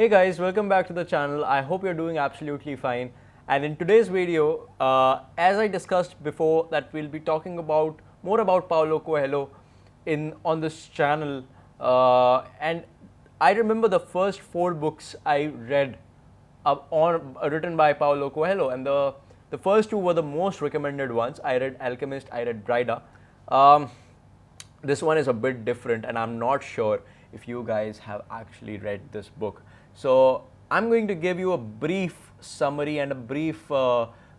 Hey guys, welcome back to the channel. I hope you're doing absolutely fine. And in today's video, as I discussed before, that we'll be talking about more about Paulo Coelho on this channel. And I remember the first 4 books I read written by Paulo Coelho, and the first 2 were the most recommended ones. I read Alchemist, I read Brida. This one is a bit different, and I'm not sure if you guys have actually read this book. So I'm going to give you a brief summary and a brief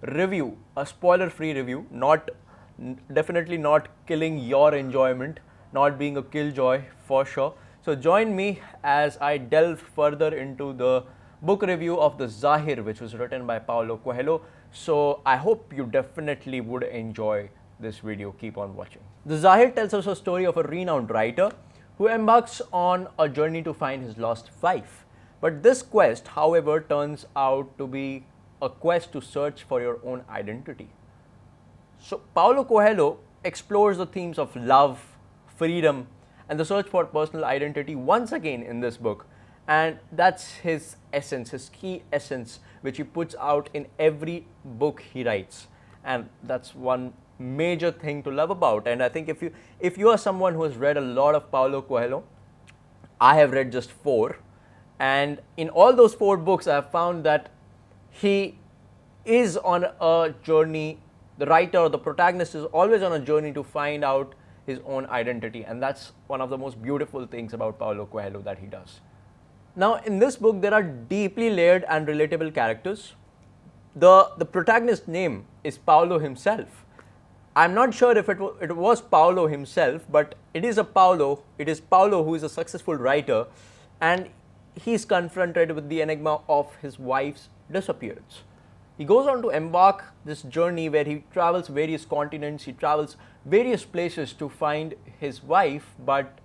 review, a spoiler-free review, definitely not killing your enjoyment, not being a killjoy for sure. So join me as I delve further into the book review of The Zahir, which was written by Paulo Coelho. So I hope you definitely would enjoy this video. Keep on watching. The Zahir tells us a story of a renowned writer who embarks on a journey to find his lost wife. But this quest, however, turns out to be a quest to search for your own identity. So Paulo Coelho explores the themes of love, freedom, and the search for personal identity once again in this book. And that's his essence, his key essence, which he puts out in every book he writes. And that's one major thing to love about. And I think if you are someone who has read a lot of Paulo Coelho, I have read just 4, and in all those 4 books I have found that he is on a journey. The writer or the protagonist is always on a journey to find out his own identity, and that's one of the most beautiful things about Paulo Coelho that he does. Now in this book there are deeply layered and relatable characters. The protagonist's name is Paulo himself. I'm not sure if it was Paulo himself, but it is Paulo who is a successful writer, and he's confronted with the enigma of his wife's disappearance. He goes on to embark this journey where he travels various continents, he travels various places to find his wife, but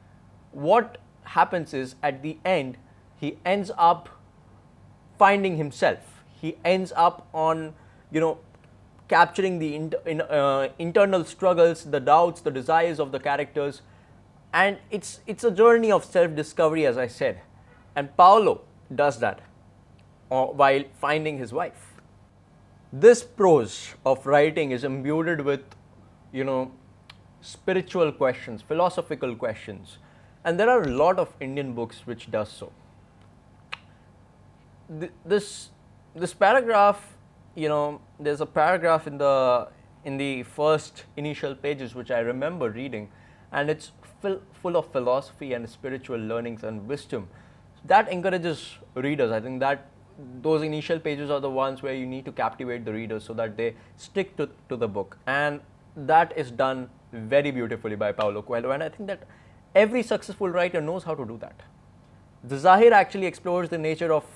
what happens is at the end he ends up finding himself. He ends up on, capturing the internal struggles, the doubts, the desires of the characters, and it's a journey of self-discovery, as I said. And Paulo does that while finding his wife. This prose of writing is imbued with, spiritual questions, philosophical questions, and there are a lot of Indian books which does so. This paragraph, there's a paragraph in the first initial pages which I remember reading, and it's full of philosophy and spiritual learnings and wisdom that encourages readers. I think that those initial pages are the ones where you need to captivate the readers so that they stick to the book, and that is done very beautifully by Paulo Coelho, and I think that every successful writer knows how to do that. The Zahir actually explores the nature of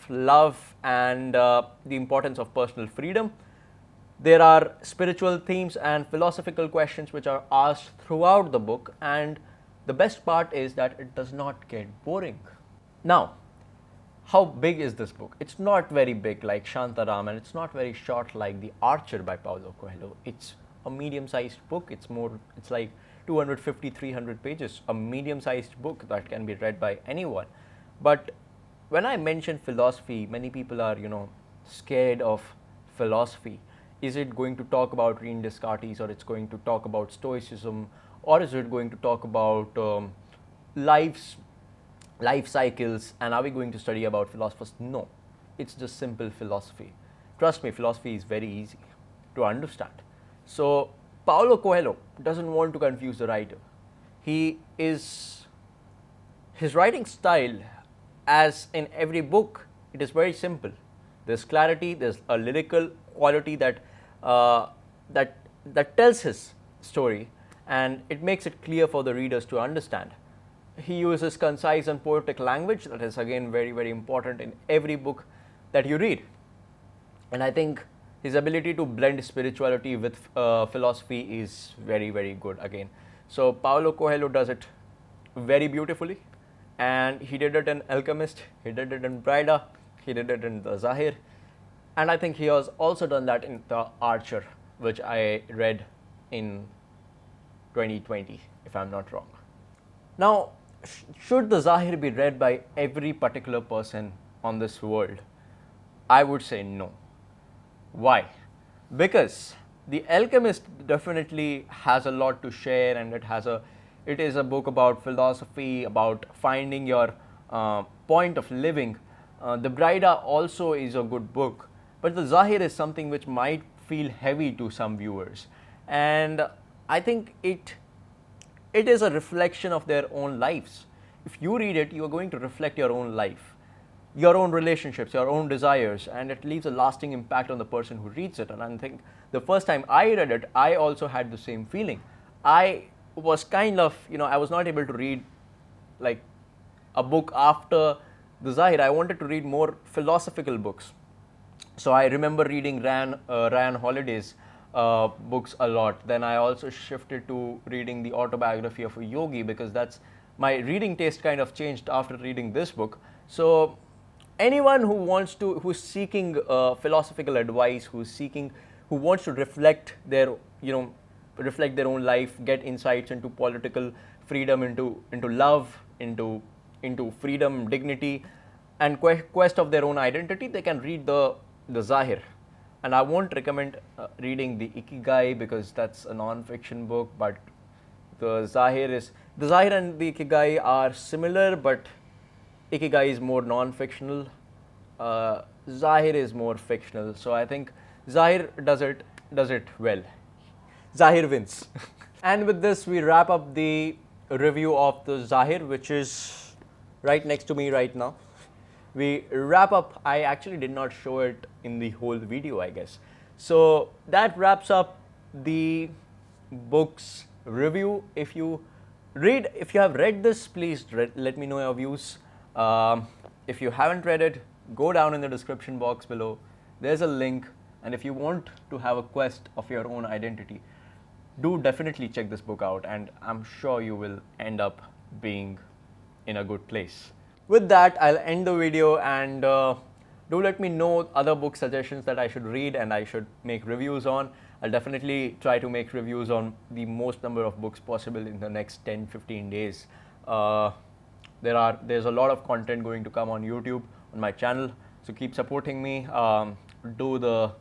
love and the importance of personal freedom. There are spiritual themes and philosophical questions which are asked throughout the book, and the best part is that it does not get boring. Now, how big is this book? It's not very big like Shantaram, and it's not very short like The Archer by Paulo Coelho. It's a medium-sized book. It's like 250-300 pages, a medium-sized book that can be read by anyone. But when I mention philosophy, many people are, scared of philosophy. Is it going to talk about Rene Descartes, or it's going to talk about Stoicism, or is it going to talk about life cycles, and are we going to study about philosophers? No, it's just simple philosophy. Trust me, philosophy is very easy to understand. So Paulo Coelho doesn't want to confuse the writer. His writing style, as in every book, it is very simple. There's clarity, there's a lyrical quality that tells his story, and it makes it clear for the readers to understand. He uses concise and poetic language that is again very, very important in every book that you read. And I think his ability to blend spirituality with philosophy is very, very good again. So Paulo Coelho does it very beautifully, and he did it in Alchemist, he did it in Brida, he did it in The Zahir, and I think he has also done that in The Archer, which I read in 2020, if I'm not wrong. Now, should The Zahir be read by every particular person? on this world? I would say no. Why? Because The Alchemist definitely has a lot to share, and it is a book about philosophy, about finding your point of living. The Brida also is a good book, but the Zahir is something which might feel heavy to some viewers, and I think it is a reflection of their own lives. If you read it, you are going to reflect your own life, your own relationships, your own desires, and it leaves a lasting impact on the person who reads it. And I think the first time I read it, I also had the same feeling. I was kind of, I was not able to read like a book after the Zahir. I wanted to read more philosophical books. So I remember reading Ryan Holiday's books a lot. Then I also shifted to reading the autobiography of a yogi, because that's my reading taste kind of changed after reading this book. So anyone who's seeking philosophical advice, who wants to reflect their own life, get insights into political freedom, into love, into freedom, dignity, and quest of their own identity, they can read the Zahir. And I won't recommend reading the Ikigai, because that's a non-fiction book. But the Zahir and the Ikigai are similar, but Ikigai is more non-fictional. Zahir is more fictional. So I think Zahir does it well. Zahir wins. And with this, we wrap up the review of the Zahir, which is right next to me right now. We wrap up. I actually did not show it in the whole video, I guess. So that wraps up the book's review. If you have read this, please let me know your views. If you haven't read it, go down in the description box below. There's a link, and if you want to have a quest of your own identity, do definitely check this book out, and I'm sure you will end up being in a good place. With that, I'll end the video, and do let me know other book suggestions that I should read and I should make reviews on. I'll definitely try to make reviews on the most number of books possible in the next 10-15 days. There's a lot of content going to come on YouTube, on my channel, so keep supporting me. Do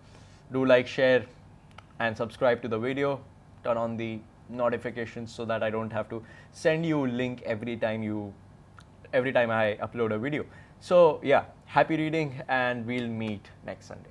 like, share, and subscribe to the video. Turn on the notifications so that I don't have to send you a link every time I upload a video. So yeah, happy reading, and we'll meet next Sunday.